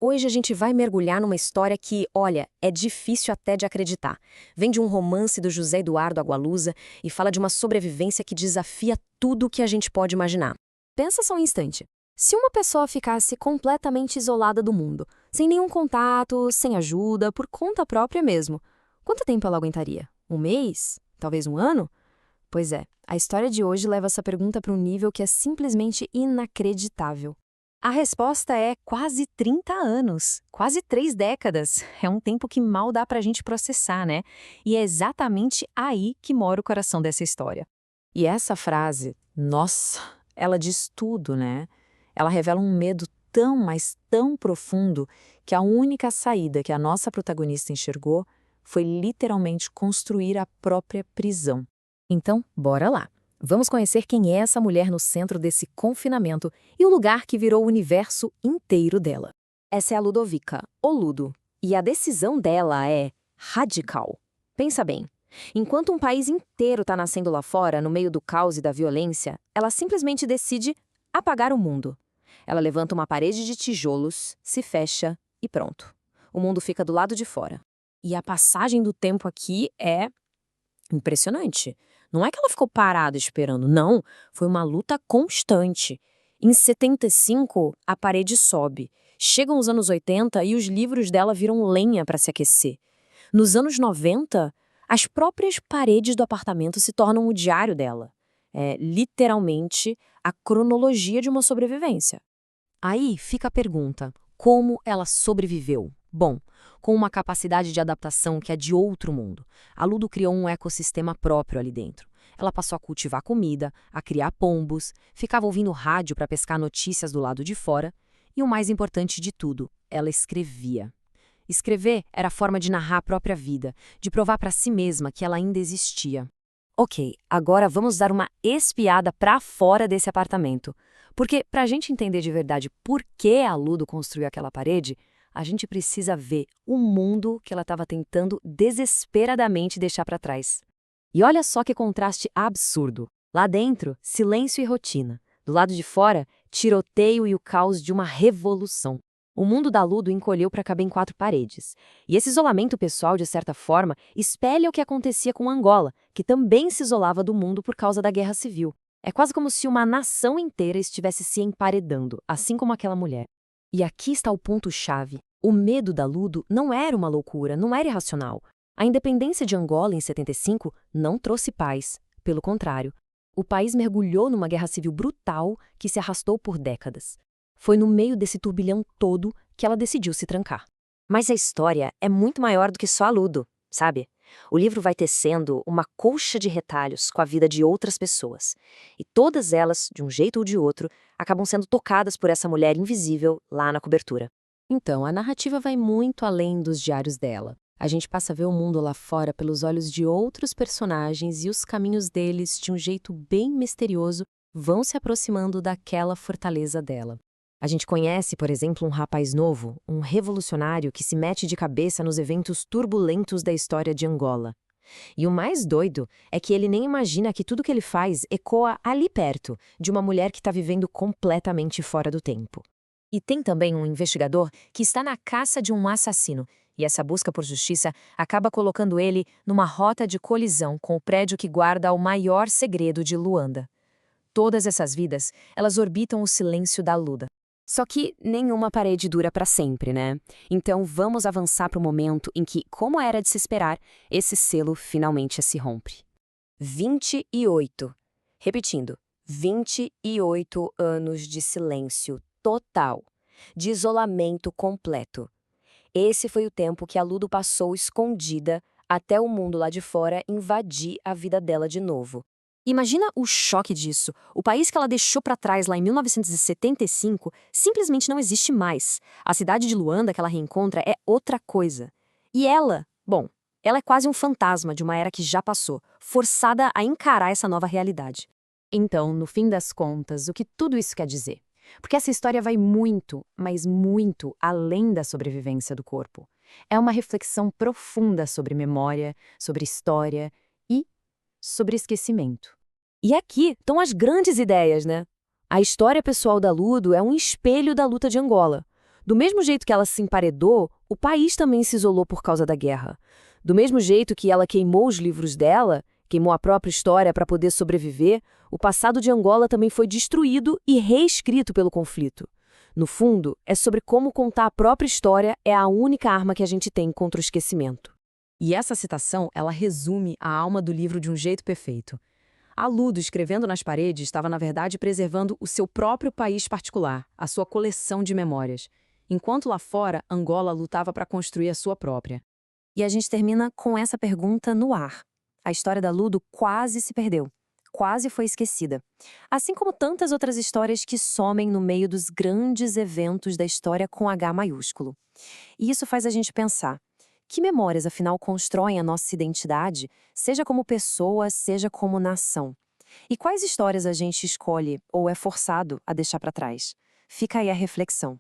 Hoje a gente vai mergulhar numa história que, olha, é difícil até de acreditar. Vem de um romance do José Eduardo Agualusa e fala de uma sobrevivência que desafia tudo o que a gente pode imaginar. Pensa só um instante. Se uma pessoa ficasse completamente isolada do mundo, sem nenhum contato, sem ajuda, por conta própria mesmo, quanto tempo ela aguentaria? Um mês? Talvez um ano? Pois é, a história de hoje leva essa pergunta para um nível que é simplesmente inacreditável. A resposta é quase 30 anos, quase 3 décadas. É um tempo que mal dá pra gente processar, né? E é exatamente aí que mora o coração dessa história. E essa frase, nossa, ela diz tudo, né? Ela revela um medo tão, mas tão profundo que a única saída que a nossa protagonista enxergou foi literalmente construir a própria prisão. Então, bora lá. Vamos conhecer quem é essa mulher no centro desse confinamento e o lugar que virou o universo inteiro dela. Essa é a Ludovica, ou Ludo, e a decisão dela é radical. Pensa bem, enquanto um país inteiro está nascendo lá fora, no meio do caos e da violência, ela simplesmente decide apagar o mundo. Ela levanta uma parede de tijolos, se fecha e pronto. O mundo fica do lado de fora. E a passagem do tempo aqui é impressionante. Não é que ela ficou parada esperando, não. Foi uma luta constante. Em 75, a parede sobe. Chegam os anos 80 e os livros dela viram lenha para se aquecer. Nos anos 90, as próprias paredes do apartamento se tornam o diário dela. É literalmente a cronologia de uma sobrevivência. Aí fica a pergunta: como ela sobreviveu? Bom, com uma capacidade de adaptação que é de outro mundo. A Ludo criou um ecossistema próprio ali dentro. Ela passou a cultivar comida, a criar pombos, ficava ouvindo rádio para pescar notícias do lado de fora e, o mais importante de tudo, ela escrevia. Escrever era a forma de narrar a própria vida, de provar para si mesma que ela ainda existia. Ok, agora vamos dar uma espiada para fora desse apartamento. Porque, para a gente entender de verdade por que a Ludo construiu aquela parede, a gente precisa ver o mundo que ela estava tentando desesperadamente deixar para trás. E olha só que contraste absurdo. Lá dentro, silêncio e rotina. Do lado de fora, tiroteio e o caos de uma revolução. O mundo da Ludo encolheu para caber em 4 paredes. E esse isolamento pessoal, de certa forma, espelha o que acontecia com Angola, que também se isolava do mundo por causa da guerra civil. É quase como se uma nação inteira estivesse se emparedando, assim como aquela mulher. E aqui está o ponto-chave. O medo da Ludo não era uma loucura, não era irracional. A independência de Angola em 75 não trouxe paz. Pelo contrário, o país mergulhou numa guerra civil brutal que se arrastou por décadas. Foi no meio desse turbilhão todo que ela decidiu se trancar. Mas a história é muito maior do que só a Ludo, sabe? O livro vai tecendo uma colcha de retalhos com a vida de outras pessoas. E todas elas, de um jeito ou de outro, acabam sendo tocadas por essa mulher invisível lá na cobertura. Então, a narrativa vai muito além dos diários dela. A gente passa a ver o mundo lá fora pelos olhos de outros personagens e os caminhos deles, de um jeito bem misterioso, vão se aproximando daquela fortaleza dela. A gente conhece, por exemplo, um rapaz novo, um revolucionário que se mete de cabeça nos eventos turbulentos da história de Angola. E o mais doido é que ele nem imagina que tudo que ele faz ecoa ali perto, de uma mulher que está vivendo completamente fora do tempo. E tem também um investigador que está na caça de um assassino, e essa busca por justiça acaba colocando ele numa rota de colisão com o prédio que guarda o maior segredo de Luanda. Todas essas vidas, elas orbitam o silêncio da Luda. Só que nenhuma parede dura para sempre, né? Então vamos avançar para o momento em que, como era de se esperar, esse selo finalmente se rompe. 28. Repetindo, 28 anos de silêncio total, de isolamento completo. Esse foi o tempo que a Ludo passou escondida até o mundo lá de fora invadir a vida dela de novo. Imagina o choque disso. O país que ela deixou para trás lá em 1975 simplesmente não existe mais. A cidade de Luanda que ela reencontra é outra coisa. E ela, bom, ela é quase um fantasma de uma era que já passou, forçada a encarar essa nova realidade. Então, no fim das contas, o que tudo isso quer dizer? Porque essa história vai muito, mas muito além da sobrevivência do corpo. É uma reflexão profunda sobre memória, sobre história e sobre esquecimento. E aqui estão as grandes ideias, né? A história pessoal da Ludo é um espelho da luta de Angola. Do mesmo jeito que ela se emparedou, o país também se isolou por causa da guerra. Do mesmo jeito que ela queimou os livros dela, queimou a própria história para poder sobreviver, o passado de Angola também foi destruído e reescrito pelo conflito. No fundo, é sobre como contar a própria história é a única arma que a gente tem contra o esquecimento. E essa citação, ela resume a alma do livro de um jeito perfeito. A Ludo, escrevendo nas paredes, estava, na verdade, preservando o seu próprio país particular, a sua coleção de memórias, enquanto lá fora, Angola lutava para construir a sua própria. E a gente termina com essa pergunta no ar. A história da Ludo quase se perdeu, quase foi esquecida. Assim como tantas outras histórias que somem no meio dos grandes eventos da história com H maiúsculo. E isso faz a gente pensar: que memórias, afinal, constroem a nossa identidade, seja como pessoa, seja como nação? E quais histórias a gente escolhe ou é forçado a deixar para trás? Fica aí a reflexão.